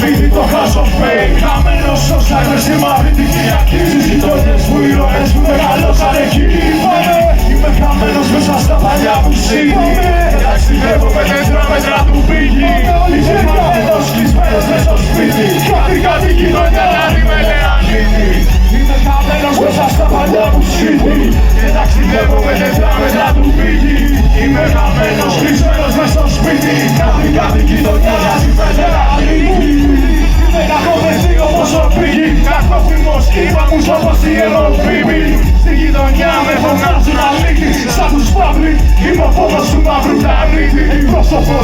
σπίτι το χάσω φέι. Χαμένος ως άκρες στη μαύρη τη Κυριακή. Στις γειτονιές μου ήρωες που μεγαλώσαν εκεί. Είμαι χαμένος μέσα στα παλιά μου σύνη. Ταξιδεύω με τετράμετρα του πύγη. Είμαι χαμένος κλεισμένος μες στο σπίτι. Κάτι γειτονιά λάδι με λεανίδι. Είμαι χαμένος μέσα στα παλιά μου σύνη. Και ταξιδεύω με τετράμετρα του πύγη. Είμαι χαμένος κλεισμένος μες στο σπίτι. Κάτι γειτονιά λάδι με λεανίδι. Είμαι κακοπαιδί όπως ο πύγη. Κακόφημος είπα μου όπως η Ευρωφήμη. Στη γειτονιά με φωνάζουν αλήτη. Σαν τους παύλοι είμαι ο φόβος του μαύρου πλανήτη. Πρόσωπο